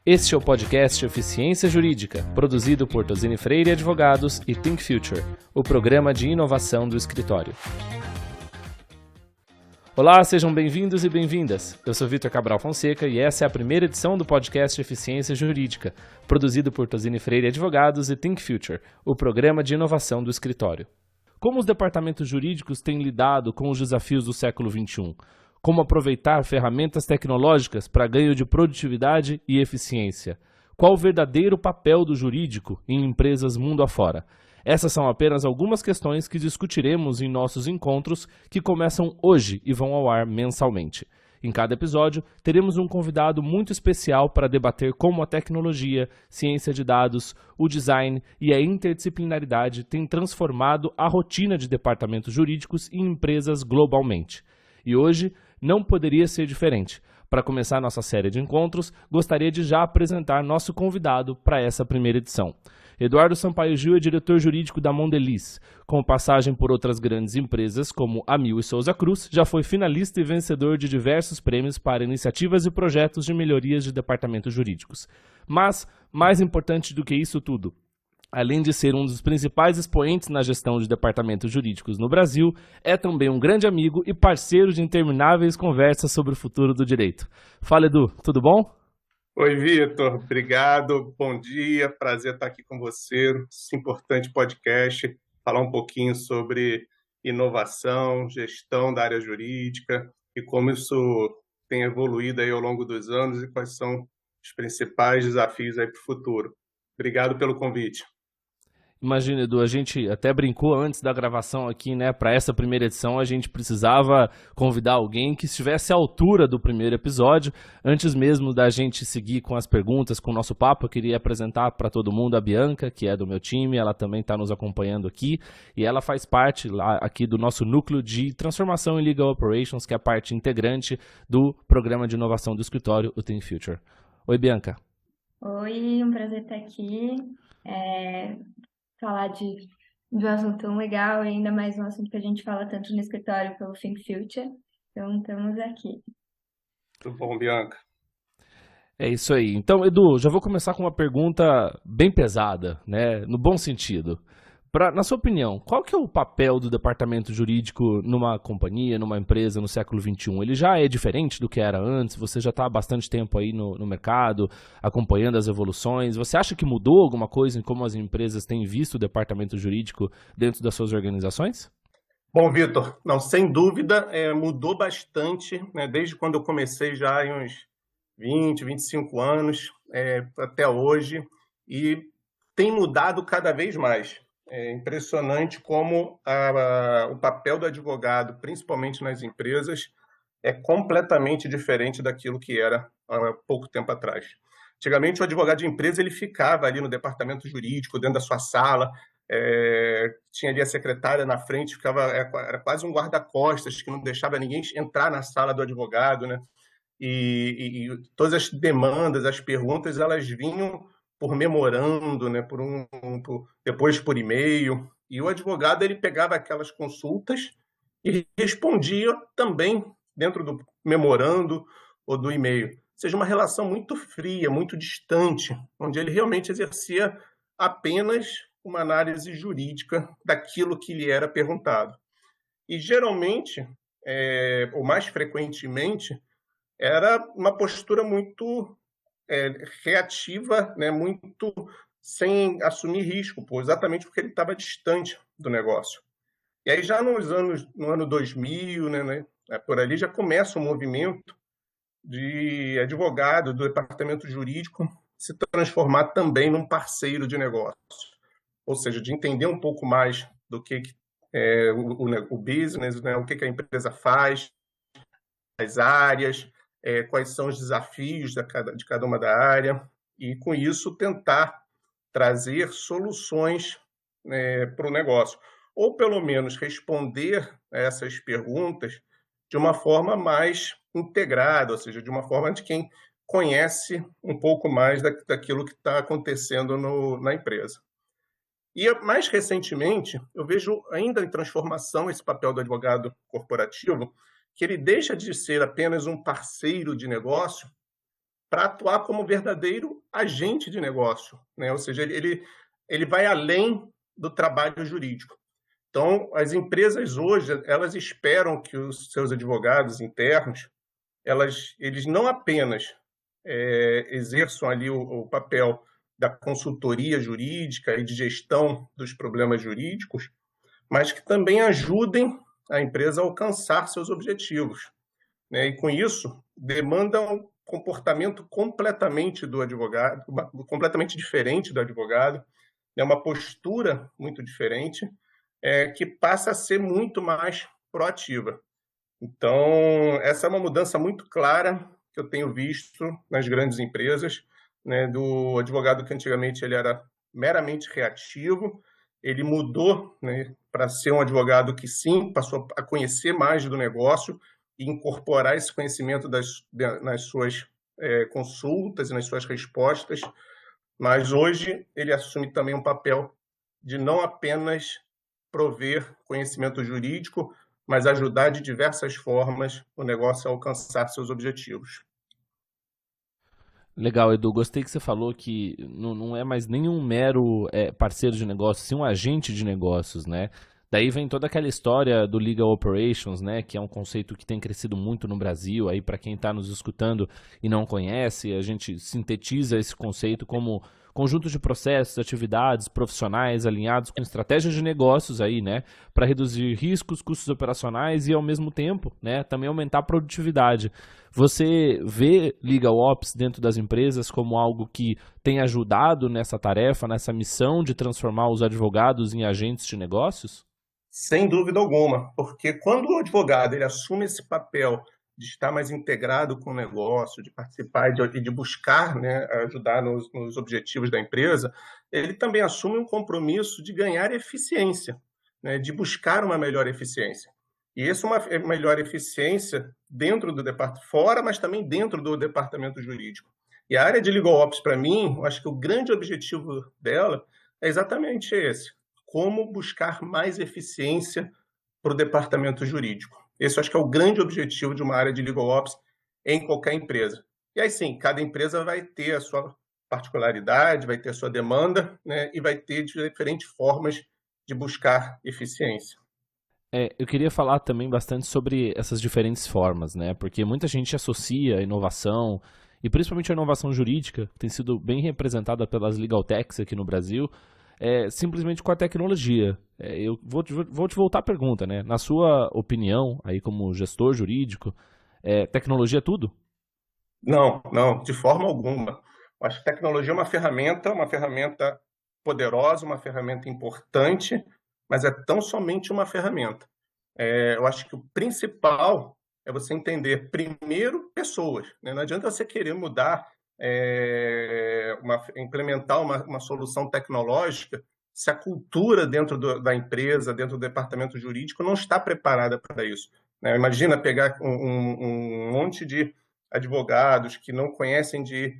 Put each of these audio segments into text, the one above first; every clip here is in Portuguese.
Este é o podcast Eficiência Jurídica, produzido por Tosini Freire Advogados e Think Future, o programa de inovação do escritório. Olá, sejam bem-vindos e bem-vindas. Eu sou Vitor Cabral Fonseca e essa é a primeira edição do podcast Eficiência Jurídica, produzido por Tosini Freire Advogados e Think Future, o programa de inovação do escritório. Como os departamentos jurídicos têm lidado com os desafios do século XXI? Como aproveitar ferramentas tecnológicas para ganho de produtividade e eficiência? Qual o verdadeiro papel do jurídico em empresas mundo afora? Essas são apenas algumas questões que discutiremos em nossos encontros que começam hoje e vão ao ar mensalmente. Em cada episódio, teremos um convidado muito especial para debater como a tecnologia, ciência de dados, o design e a interdisciplinaridade têm transformado a rotina de departamentos jurídicos em empresas globalmente. E hoje não poderia ser diferente. Para começar nossa série de encontros, gostaria de já apresentar nosso convidado para essa primeira edição. Eduardo Sampaio Gil é diretor jurídico da Mondelez. Com passagem por outras grandes empresas como Amil e Souza Cruz, já foi finalista e vencedor de diversos prêmios para iniciativas e projetos de melhorias de departamentos jurídicos. Mas, mais importante do que isso tudo, além de ser um dos principais expoentes na gestão de departamentos jurídicos no Brasil, é também um grande amigo e parceiro de intermináveis conversas sobre o futuro do direito. Fala, Edu, tudo bom? Oi, Vitor, obrigado, bom dia, prazer estar aqui com você, esse importante podcast, falar um pouquinho sobre inovação, gestão da área jurídica e como isso tem evoluído aí ao longo dos anos e quais são os principais desafios aí para o futuro. Obrigado pelo convite. Imagina, Edu, a gente até brincou antes da gravação aqui, né? Para essa primeira edição, a gente precisava convidar alguém que estivesse à altura do primeiro episódio. Antes mesmo da gente seguir com as perguntas, com o nosso papo, eu queria apresentar para todo mundo a Bianca, que é do meu time. Ela também está nos acompanhando aqui e ela faz parte lá, aqui do nosso núcleo de transformação em Legal Operations, que é a parte integrante do programa de inovação do escritório, o Think Future. Oi, Bianca. Oi, um prazer estar aqui. Falar de um assunto tão legal e ainda mais um assunto que a gente fala tanto no escritório pelo Think Future. Então, estamos aqui. Tudo bom, Bianca? É isso aí. Então, Edu, já vou começar com uma pergunta bem pesada, né? No bom sentido. Na sua opinião, qual que é o papel do departamento jurídico numa companhia, numa empresa no século XXI? Ele já é diferente do que era antes? Você já está há bastante tempo aí no mercado, acompanhando as evoluções. Você acha que mudou alguma coisa em como as empresas têm visto o departamento jurídico dentro das suas organizações? Bom, Vitor, não, sem dúvida, mudou bastante, né, desde quando eu comecei já em uns 20, 25 anos até hoje, e tem mudado cada vez mais. É impressionante como o papel do advogado, principalmente nas empresas, é completamente diferente daquilo que era há pouco tempo atrás. Antigamente, o advogado de empresa ele ficava ali no departamento jurídico, dentro da sua sala, tinha ali a secretária na frente, era quase um guarda-costas que não deixava ninguém entrar na sala do advogado, né? E todas as demandas, as perguntas, elas vinham por memorando, né, depois por e-mail, e o advogado ele pegava aquelas consultas e respondia também dentro do memorando ou do e-mail. Ou seja, uma relação muito fria, muito distante, onde ele realmente exercia apenas uma análise jurídica daquilo que lhe era perguntado. E geralmente, ou mais frequentemente, era uma postura muito reativa, né, muito sem assumir risco, exatamente porque ele estava distante do negócio. E aí já no ano 2000, né, por ali já começa um movimento de advogado do departamento jurídico se transformar também num parceiro de negócio, ou seja, de entender um pouco mais do que é o business, né, o que a empresa faz, as áreas, quais são os desafios de cada uma da área, e com isso tentar trazer soluções para o negócio, ou pelo menos responder a essas perguntas de uma forma mais integrada, ou seja, de uma forma de quem conhece um pouco mais daquilo que está acontecendo na empresa. E mais recentemente, eu vejo ainda em transformação esse papel do advogado corporativo, que ele deixa de ser apenas um parceiro de negócio para atuar como verdadeiro agente de negócio, né? Ou seja, ele vai além do trabalho jurídico. Então, as empresas hoje, elas esperam que os seus advogados internos, eles não apenas exerçam ali o papel da consultoria jurídica e de gestão dos problemas jurídicos, mas que também ajudem a empresa a alcançar seus objetivos, né? E com isso, demanda um comportamento completamente do advogado, completamente diferente do advogado, né? Uma postura muito diferente, que passa a ser muito mais proativa. Então, essa é uma mudança muito clara que eu tenho visto nas grandes empresas, né? Do advogado que antigamente ele era meramente reativo, ele mudou, né, para ser um advogado que sim, passou a conhecer mais do negócio e incorporar esse conhecimento nas suas consultas e nas suas respostas, mas hoje ele assume também um papel de não apenas prover conhecimento jurídico, mas ajudar de diversas formas o negócio a alcançar seus objetivos. Legal, Edu. Gostei que você falou que não é mais nenhum mero parceiro de negócios, sim um agente de negócios, né? Daí vem toda aquela história do Legal Operations, né? Que é um conceito que tem crescido muito no Brasil. Aí, para quem está nos escutando e não conhece, a gente sintetiza esse conceito como conjunto de processos, atividades, profissionais alinhados com estratégias de negócios aí, né? Para reduzir riscos, custos operacionais e, ao mesmo tempo, né? Também aumentar a produtividade. Você vê Legal Ops dentro das empresas como algo que tem ajudado nessa tarefa, nessa missão de transformar os advogados em agentes de negócios? Sem dúvida alguma, porque quando o advogado ele assume esse papel de estar mais integrado com o negócio, de participar e de buscar, né, ajudar nos objetivos da empresa, ele também assume um compromisso de ganhar eficiência, né, de buscar uma melhor eficiência. E essa é uma melhor eficiência dentro do departamento, fora, mas também dentro do departamento jurídico. E a área de Legal Ops, para mim, eu acho que o grande objetivo dela é exatamente esse: como buscar mais eficiência para o departamento jurídico. Esse eu acho que é o grande objetivo de uma área de Legal Ops em qualquer empresa. E aí sim, cada empresa vai ter a sua particularidade, vai ter a sua demanda, né, e vai ter diferentes formas de buscar eficiência. Eu queria falar também bastante sobre essas diferentes formas, né? Porque muita gente associa a inovação, e principalmente a inovação jurídica, que tem sido bem representada pelas Legal Techs aqui no Brasil, simplesmente com a tecnologia. Eu vou te voltar a pergunta, né? Na sua opinião, aí como gestor jurídico, tecnologia é tudo? Não, não, de forma alguma. Eu acho que tecnologia é uma ferramenta poderosa, uma ferramenta importante, mas é tão somente uma ferramenta. Eu acho que o principal é você entender, primeiro, pessoas, né? Não adianta você querer mudar, implementar uma solução tecnológica se a cultura dentro da empresa, dentro do departamento jurídico, não está preparada para isso, né? Imagina pegar um monte de advogados que não conhecem de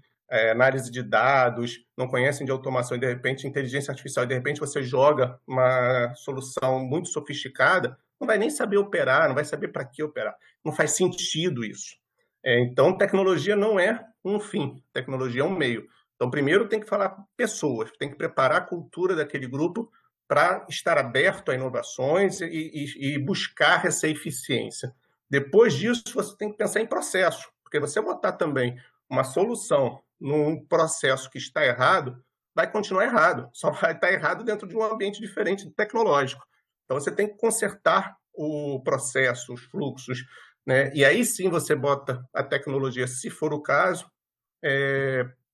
análise de dados, não conhecem de automação, e de repente inteligência artificial, e de repente você joga uma solução muito sofisticada, não vai nem saber operar, não vai saber para que operar. Não faz sentido isso. Então, tecnologia não é um fim, tecnologia é um meio. Então, primeiro tem que falar com pessoas, tem que preparar a cultura daquele grupo para estar aberto a inovações e buscar essa eficiência. Depois disso, você tem que pensar em processo, porque você botar também uma solução num processo que está errado, vai continuar errado, só vai estar errado dentro de um ambiente diferente tecnológico. Então, você tem que consertar o processo, os fluxos, né? E aí sim você bota a tecnologia, se for o caso,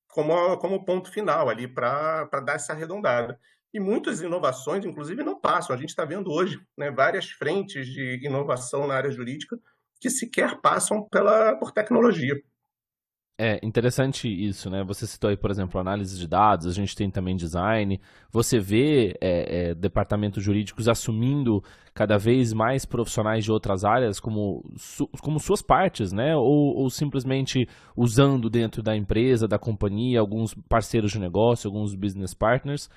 como ponto final ali para dar essa arredondada. E muitas inovações, inclusive, não passam. A gente está vendo hoje, né, várias frentes de inovação na área jurídica que sequer passam por tecnologia. É interessante isso, né? Você citou aí, por exemplo, análise de dados, a gente tem também design. Você vê departamentos jurídicos assumindo cada vez mais profissionais de outras áreas como suas partes, né? Ou simplesmente usando dentro da empresa, da companhia, alguns parceiros de negócio, alguns business partners.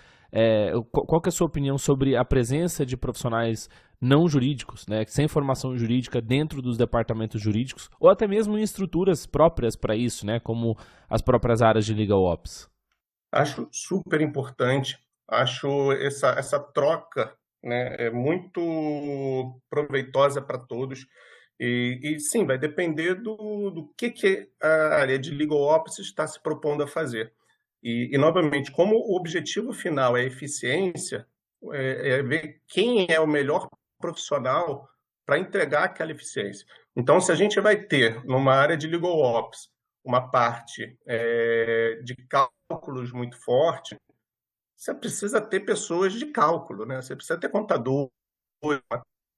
Qual que é a sua opinião sobre a presença de profissionais não jurídicos, né, sem formação jurídica dentro dos departamentos jurídicos, ou até mesmo em estruturas próprias para isso, né, como as próprias áreas de Legal Ops? Acho super importante, acho essa troca, né, é muito proveitosa para todos. E sim, vai depender do que a área de Legal Ops está se propondo a fazer. Novamente, como o objetivo final é eficiência, é ver quem é o melhor profissional para entregar aquela eficiência. Então, se a gente vai ter, numa área de Legal Ops, uma parte de cálculos muito forte, você precisa ter pessoas de cálculo, né? Você precisa ter contadores,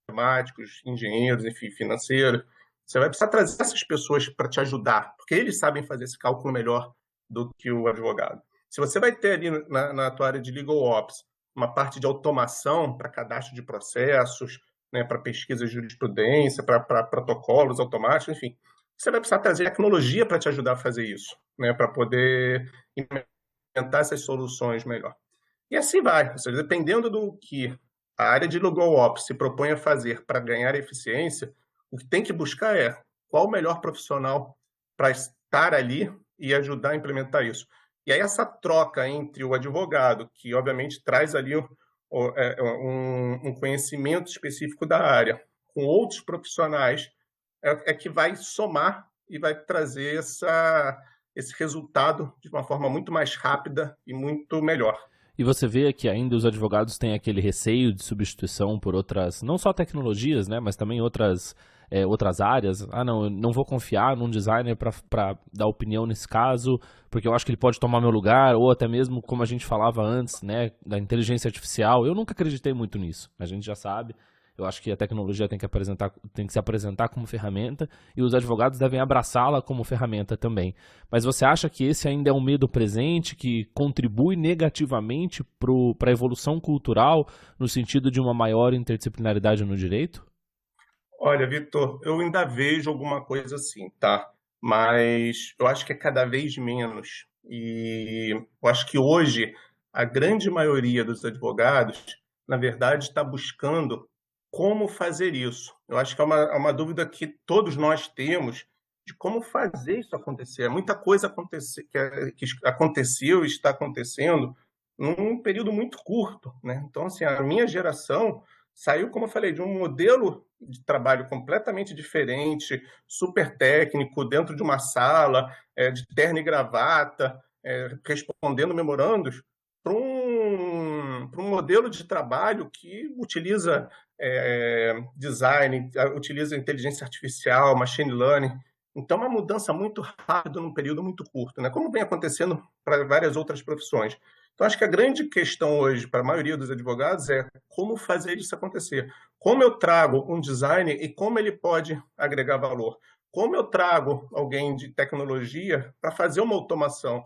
matemáticos, engenheiros, enfim, financeiros. Você vai precisar trazer essas pessoas para te ajudar, porque eles sabem fazer esse cálculo melhor do que o advogado. Se você vai ter ali na tua área de Legal Ops uma parte de automação para cadastro de processos, né, para pesquisa de jurisprudência, para protocolos automáticos, enfim, você vai precisar trazer tecnologia para te ajudar a fazer isso, né, para poder implementar essas soluções melhor. E assim vai, ou seja, dependendo do que a área de Legal Ops se propõe a fazer para ganhar eficiência, o que tem que buscar é qual o melhor profissional para estar ali e ajudar a implementar isso. E aí essa troca entre o advogado, que obviamente traz ali um conhecimento específico da área, com outros profissionais, é que vai somar e vai trazer esse resultado de uma forma muito mais rápida e muito melhor. E você vê que ainda os advogados têm aquele receio de substituição por outras, não só tecnologias, né, mas também outras áreas. Ah, não, eu não vou confiar num designer para dar opinião nesse caso, porque eu acho que ele pode tomar meu lugar, ou até mesmo, como a gente falava antes, né, da inteligência artificial. Eu nunca acreditei muito nisso, a gente já sabe. Eu acho que a tecnologia tem que se apresentar como ferramenta e os advogados devem abraçá-la como ferramenta também. Mas você acha que esse ainda é um medo presente que contribui negativamente para a evolução cultural no sentido de uma maior interdisciplinaridade no direito? Olha, Vitor, eu ainda vejo alguma coisa assim, tá? Mas eu acho que é cada vez menos. E eu acho que hoje a grande maioria dos advogados, na verdade, está buscando como fazer isso. Eu acho que é uma dúvida que todos nós temos de como fazer isso acontecer. Muita coisa que aconteceu e está acontecendo num período muito curto, né? Então, assim, a minha geração saiu, como eu falei, de um modelo de trabalho completamente diferente, super técnico, dentro de uma sala, de terno e gravata, respondendo memorandos, para um modelo de trabalho que utiliza design, utiliza inteligência artificial, machine learning. Então, é uma mudança muito rápida num período muito curto, né? Como vem acontecendo para várias outras profissões. Então, acho que a grande questão hoje para a maioria dos advogados é como fazer isso acontecer. Como eu trago um designer e como ele pode agregar valor. Como eu trago alguém de tecnologia para fazer uma automação.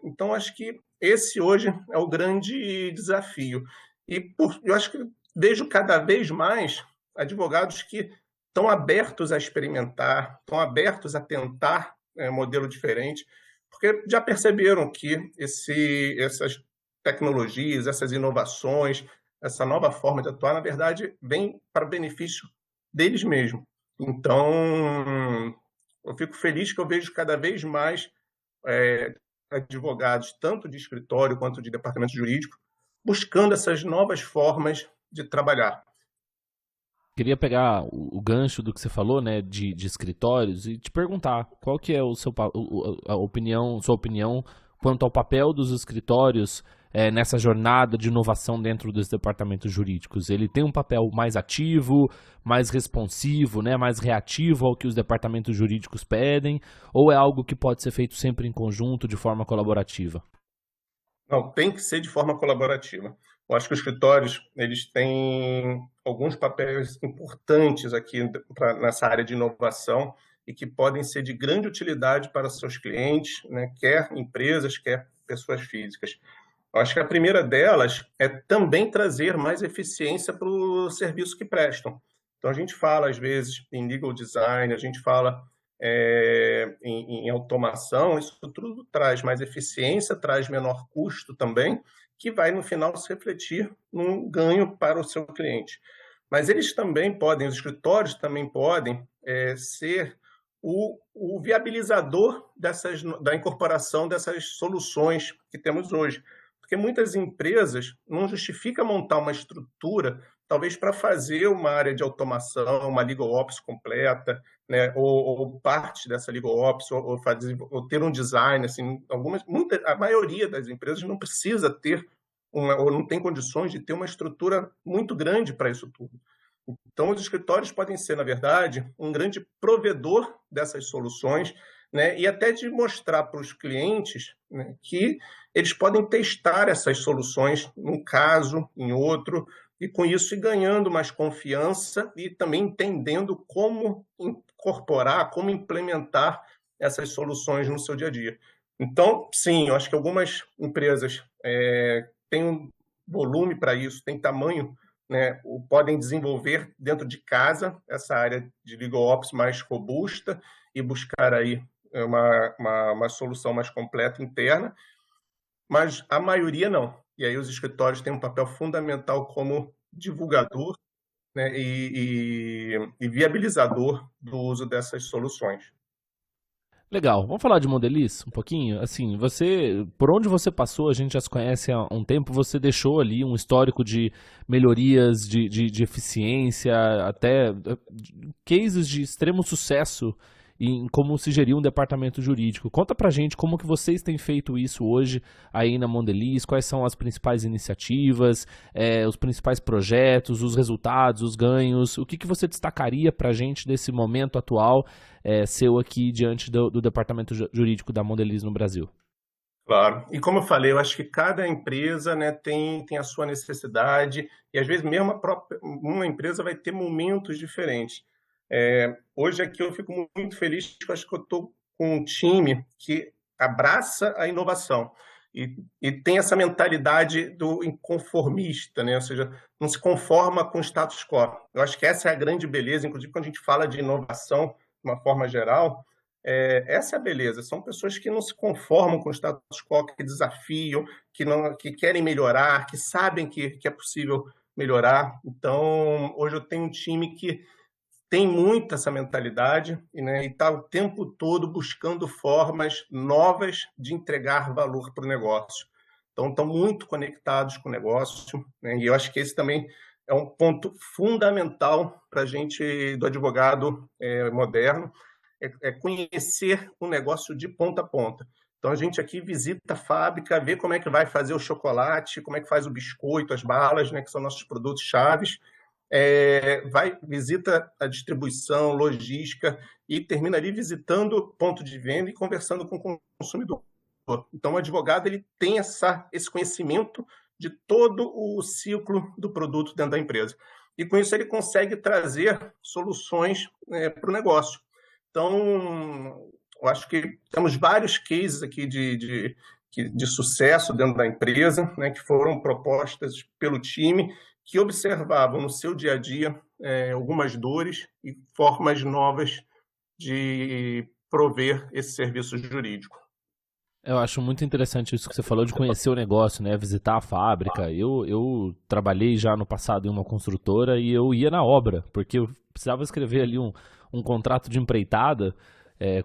Então, acho que esse hoje é o grande desafio. Eu acho que vejo cada vez mais advogados que estão abertos a experimentar, estão abertos a tentar modelo diferente, porque já perceberam que essas tecnologias, essas inovações, essa nova forma de atuar, na verdade, vem para o benefício deles mesmos. Então, eu fico feliz que eu vejo cada vez mais advogados, tanto de escritório quanto de departamento jurídico, buscando essas novas formas de trabalhar. Queria pegar o gancho do que você falou, né, de escritórios e te perguntar qual que é sua opinião quanto ao papel dos escritórios nessa jornada de inovação dentro dos departamentos jurídicos. Ele tem um papel mais ativo, mais responsivo, né, mais reativo ao que os departamentos jurídicos pedem, ou é algo que pode ser feito sempre em conjunto, de forma colaborativa? Não, tem que ser de forma colaborativa. Eu acho que os escritórios eles têm alguns papéis importantes aqui nessa área de inovação e que podem ser de grande utilidade para seus clientes, né, quer empresas, quer pessoas físicas. Eu acho que a primeira delas é também trazer mais eficiência para o serviço que prestam. Então, a gente fala, às vezes, em legal design, a gente fala em automação, isso tudo traz mais eficiência, traz menor custo também, que vai, no final, se refletir num ganho para o seu cliente. Mas eles também podem, os escritórios também podem ser o viabilizador da incorporação dessas soluções que temos hoje. Porque muitas empresas não justifica montar uma estrutura, talvez para fazer uma área de automação, uma Legal Ops completa, né, ou parte dessa Legal Ops, ou ter um design. Assim, a maioria das empresas não precisa ter ou não tem condições de ter uma estrutura muito grande para isso tudo. Então, os escritórios podem ser, na verdade, um grande provedor dessas soluções, né, e até de mostrar para os clientes, né, que eles podem testar essas soluções num caso, em outro, e com isso ir ganhando mais confiança e também entendendo como incorporar, como implementar essas soluções no seu dia a dia. Então, sim, eu acho que algumas empresas têm um volume para isso, têm tamanho, né, podem desenvolver dentro de casa essa área de Legal Ops mais robusta e buscar aí uma solução mais completa interna, mas a maioria não. E aí os escritórios têm um papel fundamental como divulgador, né, e viabilizador do uso dessas soluções. Legal, vamos falar de Modeliz um pouquinho? Assim, por onde você passou, a gente já se conhece há um tempo, você deixou ali um histórico de melhorias, de eficiência, até cases de extremo sucesso em como se gerir um departamento jurídico. Conta pra gente como que vocês têm feito isso hoje aí na Modeliz, quais são as principais iniciativas, os principais projetos, os resultados, os ganhos, o que você destacaria pra gente desse momento atual seu aqui diante do departamento jurídico da Modeliz no Brasil? Claro. E como eu falei, eu acho que cada empresa, né, tem a sua necessidade e às vezes mesmo uma empresa vai ter momentos diferentes. Hoje aqui eu fico muito feliz porque eu acho que eu estou com um time que abraça a inovação e tem essa mentalidade do inconformista, né? Ou seja, não se conforma com o status quo. Eu acho que essa é a grande beleza, inclusive quando a gente fala de inovação de uma forma geral, essa é a beleza. São pessoas que não se conformam com o status quo, que desafiam, que querem melhorar, que sabem que é possível melhorar. Então, hoje eu tenho um time que tem muito essa mentalidade, né, e está o tempo todo buscando formas novas de entregar valor para o negócio. Então, estão muito conectados com o negócio, né, e eu acho que esse também é um ponto fundamental para a gente, do advogado moderno, conhecer o negócio de ponta a ponta. Então, a gente aqui visita a fábrica, vê como é que vai fazer o chocolate, como é que faz o biscoito, as balas, né, que são nossos produtos chaves, visita a distribuição, logística e termina ali visitando o ponto de venda e conversando com o consumidor. Então, o advogado ele tem esse conhecimento de todo o ciclo do produto dentro da empresa. E com isso ele consegue trazer soluções para o negócio. Então, eu acho que temos vários cases aqui de sucesso dentro da empresa, né, que foram propostas pelo time, que observavam no seu dia a dia algumas dores e formas novas de prover esse serviço jurídico. Eu acho muito interessante isso que você falou de conhecer o negócio, né? Visitar a fábrica. Eu trabalhei já no passado em uma construtora e eu ia na obra, porque eu precisava escrever ali um contrato de empreitada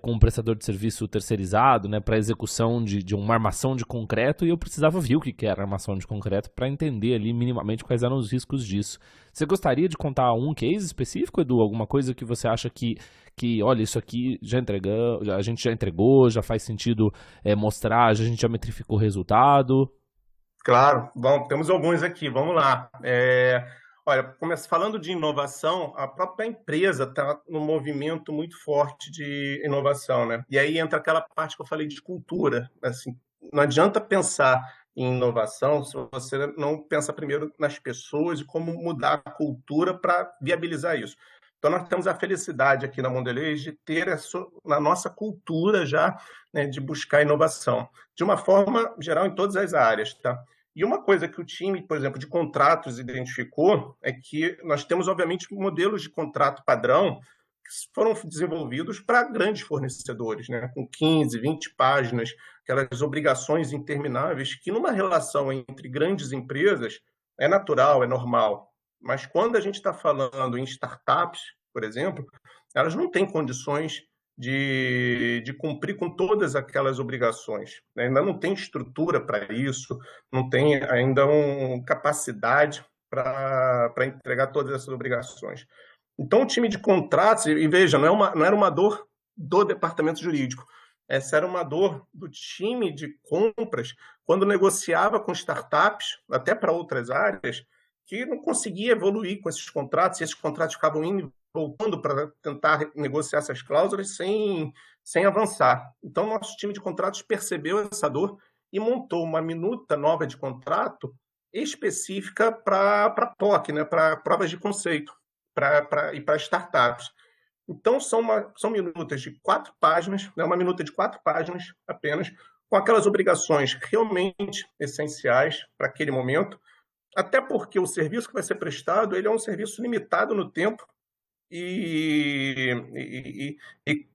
com um prestador de serviço terceirizado, né, para execução de uma armação de concreto, e eu precisava ver o que era armação de concreto para entender ali minimamente quais eram os riscos disso. Você gostaria de contar um case específico, Edu? Alguma coisa que você acha que olha, isso aqui a gente já entregou, já faz sentido mostrar, a gente já metrificou o resultado? Claro, bom, temos alguns aqui, vamos lá. Olha, falando de inovação, a própria empresa está num movimento muito forte de inovação, né? E aí entra aquela parte que eu falei de cultura. Assim, não adianta pensar em inovação se você não pensa primeiro nas pessoas e como mudar a cultura para viabilizar isso. Então, nós temos a felicidade aqui na Mondelez de ter na nossa cultura já, né, de buscar inovação, de uma forma geral em todas as áreas, tá? E uma coisa que o time, por exemplo, de contratos identificou é que nós temos, obviamente, modelos de contrato padrão que foram desenvolvidos para grandes fornecedores, né, com 15, 20 páginas, aquelas obrigações intermináveis que numa relação entre grandes empresas é natural, é normal. Mas quando a gente está falando em startups, por exemplo, elas não têm condições de cumprir com todas aquelas obrigações, né? Ainda não tem estrutura para isso, não tem ainda capacidade para entregar todas essas obrigações. Então, o time de contratos, e veja, não era uma dor do departamento jurídico, essa era uma dor do time de compras quando negociava com startups, até para outras áreas, que não conseguia evoluir com esses contratos, e esses contratos ficavam indo e voltando para tentar negociar essas cláusulas sem avançar. Então, nosso time de contratos percebeu essa dor e montou uma minuta nova de contrato específica para POC, né, para provas de conceito e para startups. Então, são minutas de 4 páginas, né, uma minuta de 4 páginas apenas, com aquelas obrigações realmente essenciais para aquele momento, até porque o serviço que vai ser prestado ele é um serviço limitado no tempo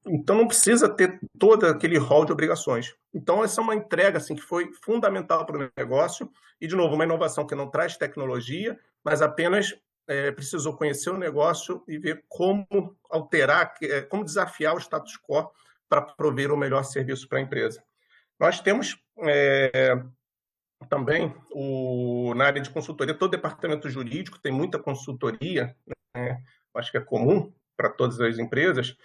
então não precisa ter todo aquele rol de obrigações. Então, essa é uma entrega assim, que foi fundamental para o negócio e, de novo, uma inovação que não traz tecnologia, mas apenas precisou conhecer o negócio e ver como alterar, como desafiar o status quo para prover o melhor serviço para a empresa. Nós temos também, na área de consultoria, todo departamento jurídico tem muita consultoria, né? Acho que é comum para todas as empresas,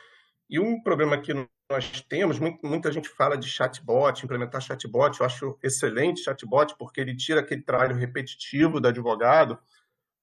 e um problema que nós temos, muita gente fala de chatbot, implementar chatbot, eu acho excelente chatbot, porque ele tira aquele trabalho repetitivo do advogado,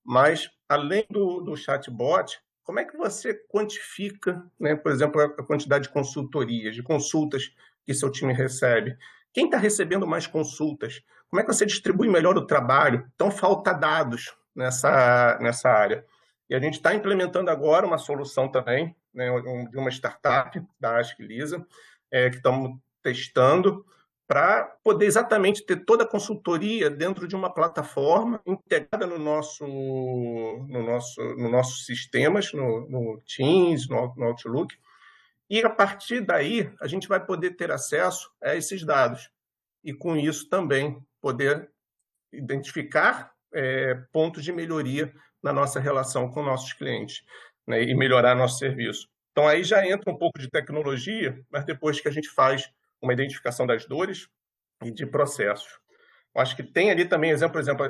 mas, além do chatbot, como é que você quantifica, né, por exemplo, a quantidade de consultorias, de consultas que seu time recebe? Quem está recebendo mais consultas? Como é que você distribui melhor o trabalho? Então, falta dados nessa área. E a gente está implementando agora uma solução também, né, de uma startup da Ask Lisa, que estamos testando, para poder exatamente ter toda a consultoria dentro de uma plataforma integrada nos nossos sistemas, no Teams, no Outlook, e a partir daí a gente vai poder ter acesso a esses dados e com isso também poder identificar pontos de melhoria na nossa relação com nossos clientes, né, e melhorar nosso serviço. Então, aí já entra um pouco de tecnologia, mas depois que a gente faz uma identificação das dores e de processos. Eu acho que tem ali também exemplo, por exemplo,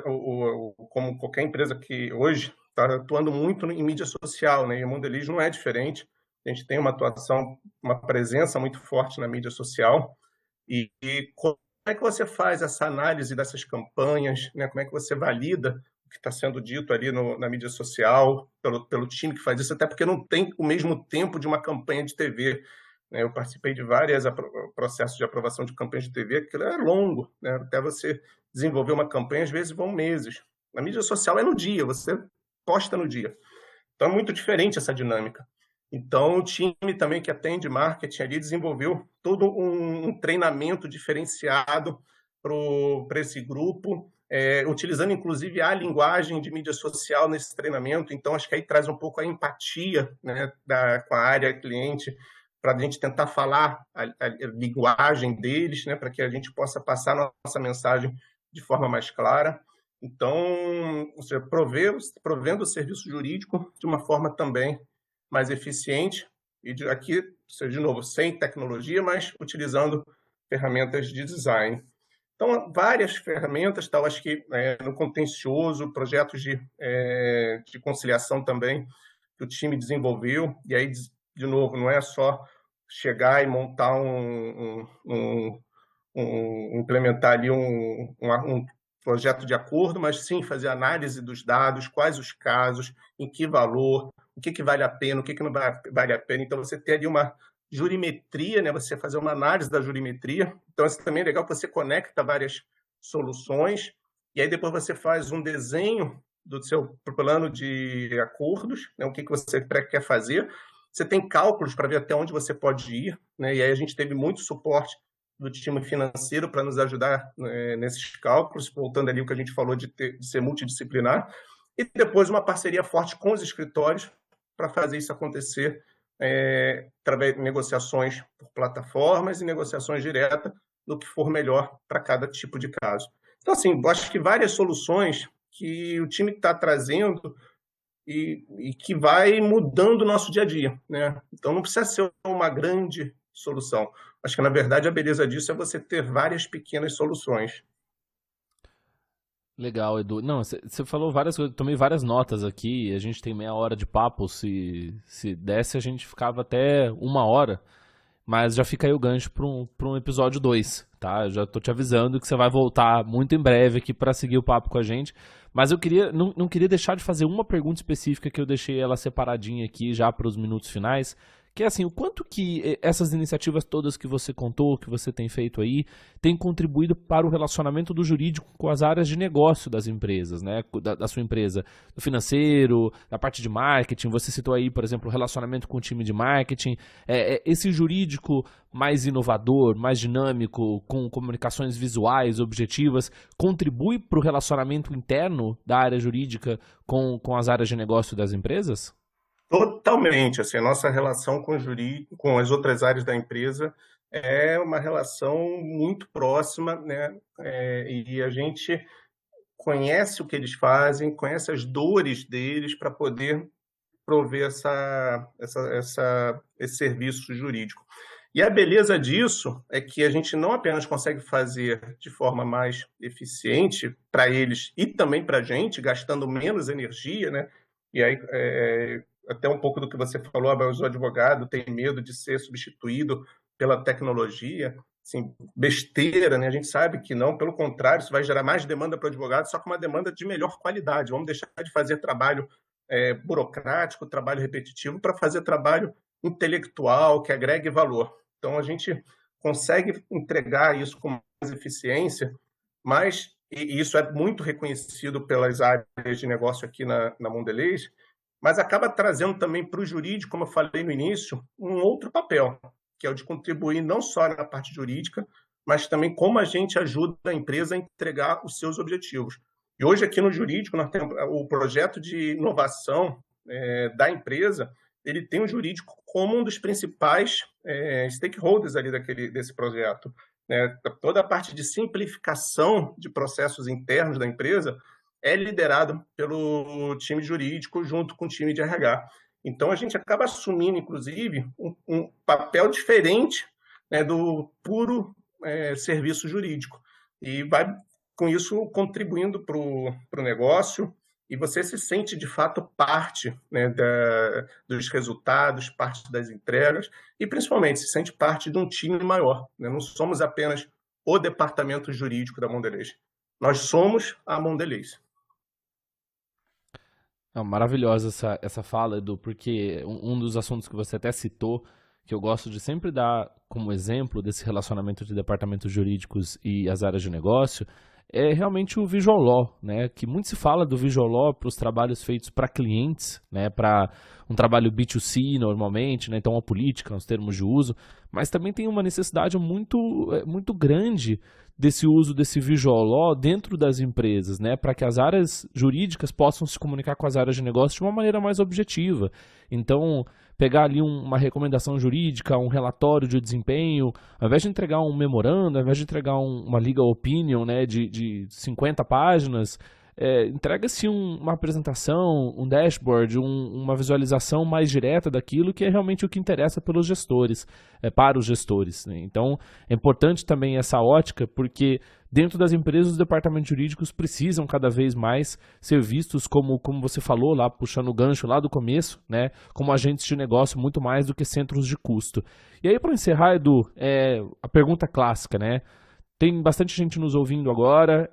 como qualquer empresa que hoje está atuando muito em mídia social, né, e o Mondelez não é diferente. A gente tem uma atuação, uma presença muito forte na mídia social. E como é que você faz essa análise dessas campanhas, né? Como é que você valida o que está sendo dito ali na mídia social, pelo time que faz isso, até porque não tem o mesmo tempo de uma campanha de TV. Né? Eu participei de vários processos de aprovação de campanhas de TV, que é longo, né? Até você desenvolver uma campanha, às vezes vão meses. Na mídia social é no dia, você posta no dia. Então é muito diferente essa dinâmica. Então, o time também que atende marketing ali desenvolveu todo um treinamento diferenciado para esse grupo, utilizando inclusive a linguagem de mídia social nesse treinamento. Então, acho que aí traz um pouco a empatia, né, com a área cliente, para a gente tentar falar a linguagem deles, né, para que a gente possa passar a nossa mensagem de forma mais clara. Então, você provendo o serviço jurídico de uma forma também mais eficiente, e aqui, de novo, sem tecnologia, mas utilizando ferramentas de design. Então, várias ferramentas, tal, acho que no contencioso, projetos de conciliação também, que o time desenvolveu, e aí, de novo, não é só chegar e montar implementar ali um projeto de acordo, mas sim fazer análise dos dados, quais os casos, em que valor, o que vale a pena, o que não vale a pena. Então, você ter ali uma jurimetria, né? Você fazer uma análise da jurimetria. Então, isso também é legal que você conecta várias soluções e aí depois você faz um desenho do seu plano de acordos, né? O que você quer fazer. Você tem cálculos para ver até onde você pode ir, né? E aí a gente teve muito suporte do time financeiro para nos ajudar nesses cálculos, voltando ali o que a gente falou de ser multidisciplinar, e depois uma parceria forte com os escritórios para fazer isso acontecer através de negociações por plataformas e negociações diretas no que for melhor para cada tipo de caso. Então, assim, eu acho que várias soluções que o time está trazendo e que vai mudando o nosso dia a dia, né? Então não precisa ser uma grande solução. Acho que, na verdade, a beleza disso é você ter várias pequenas soluções. Legal, Edu. Não, você falou várias coisas, tomei várias notas aqui. A gente tem meia hora de papo. Se desse, a gente ficava até 1 hora. Mas já fica aí o gancho para um episódio 2, tá? Eu já tô te avisando que você vai voltar muito em breve aqui para seguir o papo com a gente. Mas eu queria, não queria deixar de fazer uma pergunta específica que eu deixei ela separadinha aqui já para os minutos finais. Que é assim, o quanto que essas iniciativas todas que você contou, que você tem feito aí, têm contribuído para o relacionamento do jurídico com as áreas de negócio das empresas, né? Da sua empresa, do financeiro, da parte de marketing. Você citou aí, por exemplo, o relacionamento com o time de marketing. Esse jurídico mais inovador, mais dinâmico, com comunicações visuais, objetivas, contribui para o relacionamento interno da área jurídica com as áreas de negócio das empresas? Totalmente, assim, a nossa relação com o jurídico, com as outras áreas da empresa é uma relação muito próxima, né? E a gente conhece o que eles fazem, conhece as dores deles para poder prover esse serviço jurídico. E a beleza disso é que a gente não apenas consegue fazer de forma mais eficiente para eles e também para a gente, gastando menos energia, né? E aí, até um pouco do que você falou, o advogado tem medo de ser substituído pela tecnologia. Assim, besteira, né? A gente sabe que não, pelo contrário, isso vai gerar mais demanda para o advogado, só que uma demanda de melhor qualidade. Vamos deixar de fazer trabalho burocrático, trabalho repetitivo, para fazer trabalho intelectual, que agregue valor. Então, a gente consegue entregar isso com mais eficiência, mas e isso é muito reconhecido pelas áreas de negócio aqui na Mondelez, mas acaba trazendo também para o jurídico, como eu falei no início, um outro papel, que é o de contribuir não só na parte jurídica, mas também como a gente ajuda a empresa a entregar os seus objetivos. E hoje, aqui no jurídico, nós temos o projeto de inovação da empresa, ele tem o jurídico como um dos principais stakeholders ali desse projeto. Né? Toda a parte de simplificação de processos internos da empresa é liderado pelo time jurídico junto com o time de RH. Então, a gente acaba assumindo, inclusive, um papel diferente, né, do puro serviço jurídico. E vai, com isso, contribuindo para o negócio, e você se sente, de fato, parte, né, dos resultados, parte das entregas, e, principalmente, se sente parte de um time maior. Né? Não somos apenas o departamento jurídico da Mondelez. Nós somos a Mondelez. Maravilhosa essa fala, Edu, porque um dos assuntos que você até citou, que eu gosto de sempre dar como exemplo desse relacionamento de departamentos jurídicos e as áreas de negócio, é realmente o Visual Law, né? Que muito se fala do Visual Law para os trabalhos feitos para clientes, né? Para um trabalho B2C normalmente, né? Então a política, os termos de uso, mas também tem uma necessidade muito grande desse uso desse Visual Law dentro das empresas, né? Para que as áreas jurídicas possam se comunicar com as áreas de negócio de uma maneira mais objetiva. Então, pegar ali uma recomendação jurídica, um relatório de desempenho, ao invés de entregar um memorando, ao invés de entregar uma legal opinion, né, de 50 páginas, entrega-se uma apresentação, um dashboard, uma visualização mais direta daquilo que é realmente o que interessa pelos gestores, para os gestores. Né? Então, é importante também essa ótica, porque dentro das empresas, os departamentos jurídicos precisam cada vez mais ser vistos como você falou lá, puxando o gancho lá do começo, né, como agentes de negócio muito mais do que centros de custo. E aí, para encerrar, Edu, a pergunta clássica, né? Tem bastante gente nos ouvindo agora.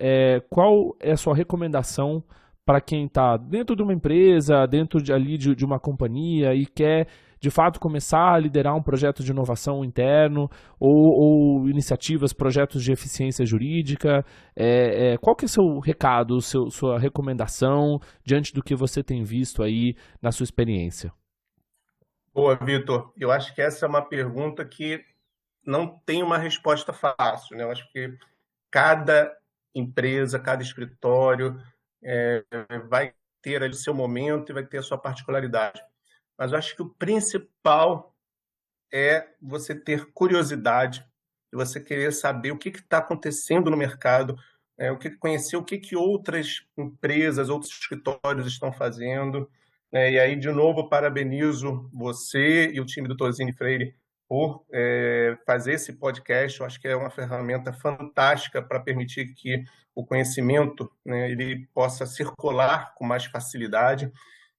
Qual é a sua recomendação para quem está dentro de uma empresa, dentro de uma companhia e quer, de fato, começar a liderar um projeto de inovação interno ou iniciativas, projetos de eficiência jurídica? Qual que é o seu recado, sua recomendação diante do que você tem visto aí na sua experiência? Boa, Vitor. Eu acho que essa é uma pergunta que não tem uma resposta fácil, né? Eu acho que cada empresa, cada escritório vai ter ali o seu momento e vai ter a sua particularidade. Mas eu acho que o principal é você ter curiosidade, e você querer saber o que está acontecendo no mercado, conhecer o que outras empresas, outros escritórios estão fazendo, E aí, de novo, parabenizo você e o time do Tosini Freire por fazer esse podcast. Eu acho que é uma ferramenta fantástica para permitir que o conhecimento, né, ele possa circular com mais facilidade.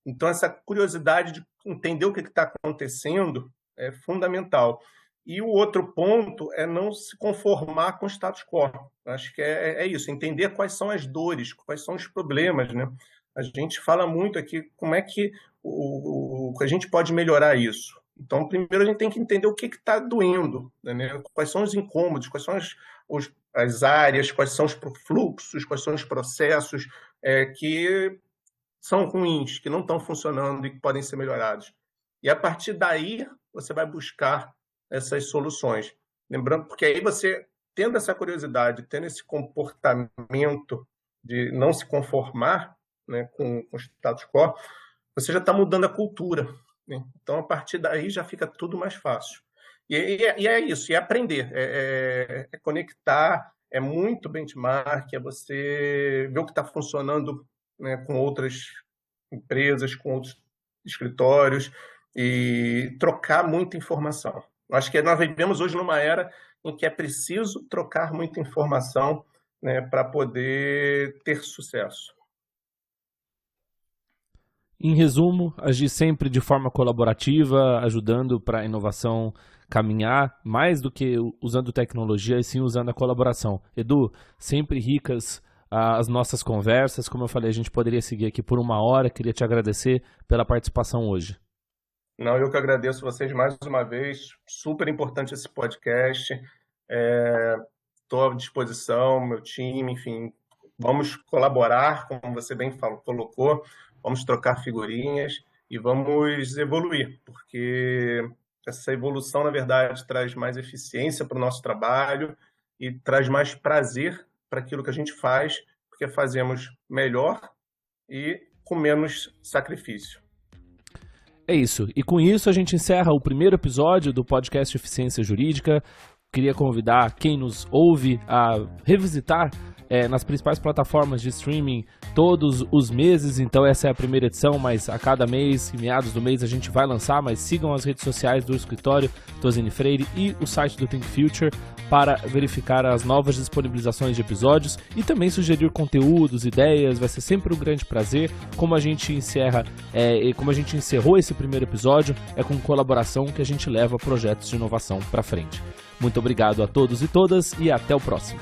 Então, essa curiosidade de entender o que está acontecendo é fundamental. E o outro ponto é não se conformar com o status quo. Acho que é isso, entender quais são as dores, quais são os problemas, né? A gente fala muito aqui como é que a gente pode melhorar isso. Então, primeiro a gente tem que entender o que está doendo, né? Quais são os incômodos, quais são as áreas, quais são os fluxos, quais são os processos que são ruins, que não estão funcionando e que podem ser melhorados. E a partir daí, você vai buscar essas soluções. Lembrando, porque aí você, tendo essa curiosidade, tendo esse comportamento de não se conformar, né, com o status quo, você já está mudando a cultura, né? Então, a partir daí, já fica tudo mais fácil. E é isso, é aprender, é conectar, é muito benchmark, é você ver o que está funcionando, né, com outras empresas, com outros escritórios, e trocar muita informação. Acho que nós vivemos hoje numa era em que é preciso trocar muita informação, né, para poder ter sucesso. Em resumo, agir sempre de forma colaborativa, ajudando para a inovação caminhar, mais do que usando tecnologia, e sim usando a colaboração. Edu, sempre ricas as nossas conversas. Como eu falei, a gente poderia seguir aqui por 1 hora. Queria te agradecer pela participação hoje. Não, eu que agradeço vocês mais uma vez. Super importante esse podcast. Estou à disposição, meu time, enfim. Vamos colaborar, como você bem colocou. Vamos trocar figurinhas e vamos evoluir, porque essa evolução, na verdade, traz mais eficiência para o nosso trabalho e traz mais prazer para aquilo que a gente faz, porque fazemos melhor e com menos sacrifício. É isso. E com isso a gente encerra o primeiro episódio do podcast Eficiência Jurídica. Queria convidar quem nos ouve a revisitar nas principais plataformas de streaming todos os meses. Então essa é a primeira edição, mas a cada mês, em meados do mês, a gente vai lançar. Mas sigam as redes sociais do escritório Tosini Freire e o site do Think Future para verificar as novas disponibilizações de episódios e também sugerir conteúdos, ideias. Vai ser sempre um grande prazer. Como a gente encerrou esse primeiro episódio, é com colaboração que a gente leva projetos de inovação para frente. Muito obrigado a todos e todas e até o próximo.